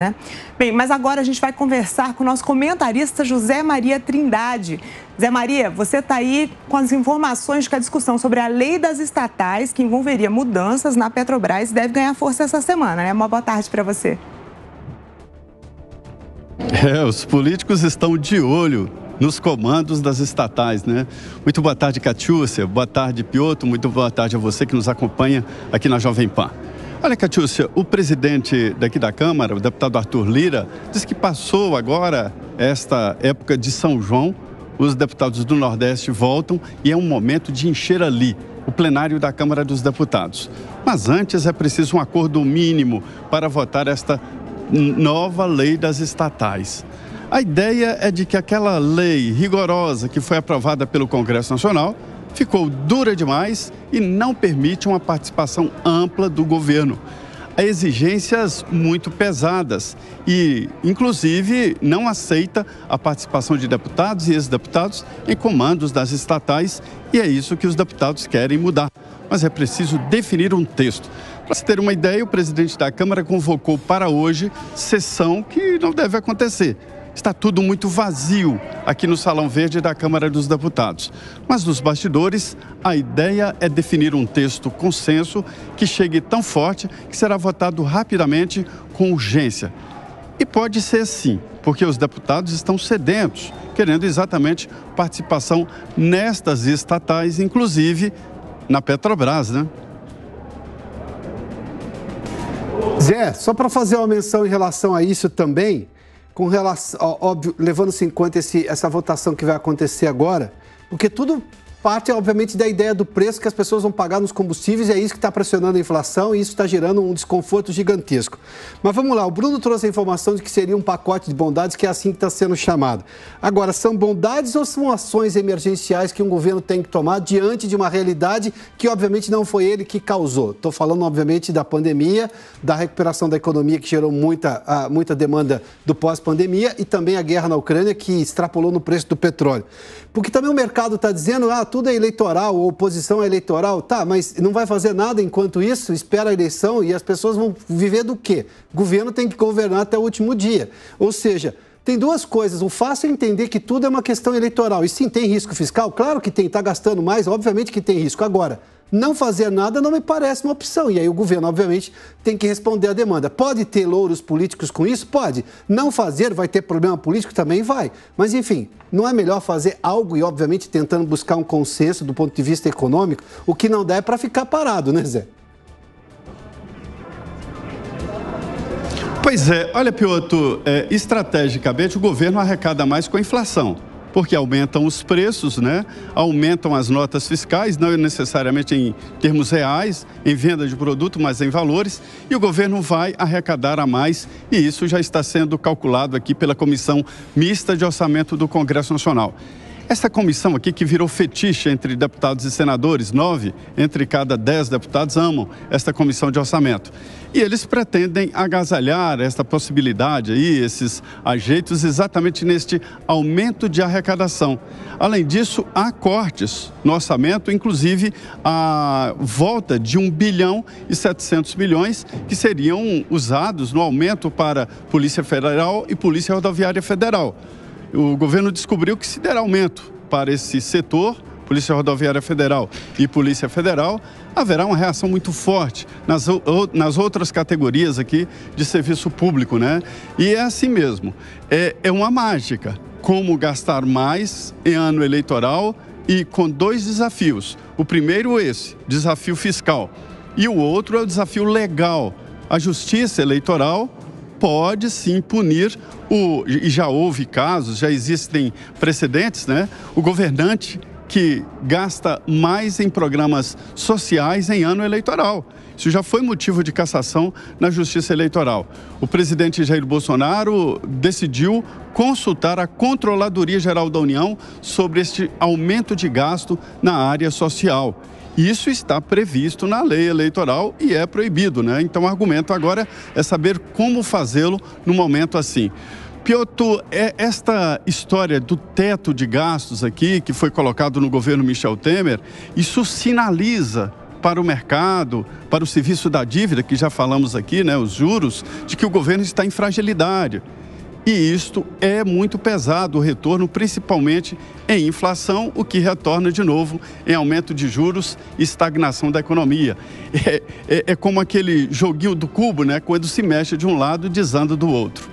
né? Bem, mas agora a gente vai conversar com o nosso comentarista José Maria Trindade. Zé Maria, você está aí com as informações de que a discussão sobre a lei das estatais, que envolveria mudanças na Petrobras, deve ganhar força essa semana, né? Uma boa tarde para você. Os políticos estão de olho nos comandos das estatais, né? Muito boa tarde, Catiúcia. Boa tarde, Piotr. Muito boa tarde a você que nos acompanha aqui na Jovem Pan. Olha, Catiúcia, o presidente daqui da Câmara, o deputado Arthur Lira, disse que passou agora esta época de São João, os deputados do Nordeste voltam e é um momento de encher ali o plenário da Câmara dos Deputados. Mas antes é preciso um acordo mínimo para votar esta nova lei das estatais. A ideia é de que aquela lei rigorosa que foi aprovada pelo Congresso Nacional ficou dura demais e não permite uma participação ampla do governo. Há exigências muito pesadas e, inclusive, não aceita a participação de deputados e ex-deputados em comandos das estatais, e é isso que os deputados querem mudar. Mas é preciso definir um texto. Para se ter uma ideia, o presidente da Câmara convocou para hoje sessão que não deve acontecer. Está tudo muito vazio aqui no Salão Verde da Câmara dos Deputados. Mas nos bastidores, a ideia é definir um texto consenso que chegue tão forte que será votado rapidamente com urgência. E pode ser sim, porque os deputados estão sedentos, querendo exatamente participação nestas estatais, inclusive na Petrobras, né? Zé, só para fazer uma menção em relação a isso também, com relação, óbvio, levando-se em conta essa votação que vai acontecer agora, porque tudo parte, obviamente, da ideia do preço que as pessoas vão pagar nos combustíveis, e é isso que está pressionando a inflação e isso está gerando um desconforto gigantesco. Mas vamos lá, o Bruno trouxe a informação de que seria um pacote de bondades, que é assim que está sendo chamado. Agora, são bondades ou são ações emergenciais que um governo tem que tomar diante de uma realidade que, obviamente, não foi ele que causou? Estou falando, obviamente, da pandemia, da recuperação da economia, que gerou muita demanda do pós-pandemia, e também a guerra na Ucrânia, que extrapolou no preço do petróleo. Porque também o mercado está dizendo, tudo é eleitoral, a oposição é eleitoral, tá, mas não vai fazer nada enquanto isso, espera a eleição e as pessoas vão viver do quê? O governo tem que governar até o último dia. Ou seja, tem duas coisas, o fácil é entender que tudo é uma questão eleitoral. E sim, tem risco fiscal? Claro que tem, está gastando mais, obviamente que tem risco. Agora, não fazer nada não me parece uma opção. E aí o governo, obviamente, tem que responder à demanda. Pode ter louros políticos com isso? Pode. Não fazer, vai ter problema político? Também vai. Mas, enfim, não é melhor fazer algo e, obviamente, tentando buscar um consenso do ponto de vista econômico? O que não dá é para ficar parado, né, Zé? Pois é. Olha, Piotr, estrategicamente o governo arrecada mais com a inflação, porque aumentam os preços, né? Aumentam as notas fiscais, não necessariamente em termos reais, em venda de produto, mas em valores, e o governo vai arrecadar a mais, e isso já está sendo calculado aqui pela Comissão Mista de Orçamento do Congresso Nacional. Essa comissão aqui, que virou fetiche entre deputados e senadores, 9 entre cada 10 deputados amam esta comissão de orçamento. E eles pretendem agasalhar esta possibilidade aí, esses ajeitos, exatamente neste aumento de arrecadação. Além disso, há cortes no orçamento, inclusive a volta de 1 bilhão e 700 milhões que seriam usados no aumento para Polícia Federal e Polícia Rodoviária Federal. O governo descobriu que se der aumento para esse setor, Polícia Rodoviária Federal e Polícia Federal, haverá uma reação muito forte nas outras categorias aqui de serviço público, né? E é assim mesmo, é uma mágica, como gastar mais em ano eleitoral e com dois desafios. O primeiro esse, desafio fiscal, e o outro é o desafio legal. A justiça eleitoral pode sim punir e já houve casos, já existem precedentes, né? O governante que gasta mais em programas sociais em ano eleitoral. Isso já foi motivo de cassação na Justiça Eleitoral. O presidente Jair Bolsonaro decidiu consultar a Controladoria Geral da União sobre este aumento de gasto na área social. Isso está previsto na lei eleitoral e é proibido, né? Então o argumento agora é saber como fazê-lo num momento assim. Piotr, esta história do teto de gastos aqui, que foi colocado no governo Michel Temer, isso sinaliza para o mercado, para o serviço da dívida, que já falamos aqui, né, os juros, de que o governo está em fragilidade. E isto é muito pesado, o retorno, principalmente em inflação, o que retorna de novo em aumento de juros e estagnação da economia. É como aquele joguinho do cubo, né? Quando se mexe de um lado, desanda do outro.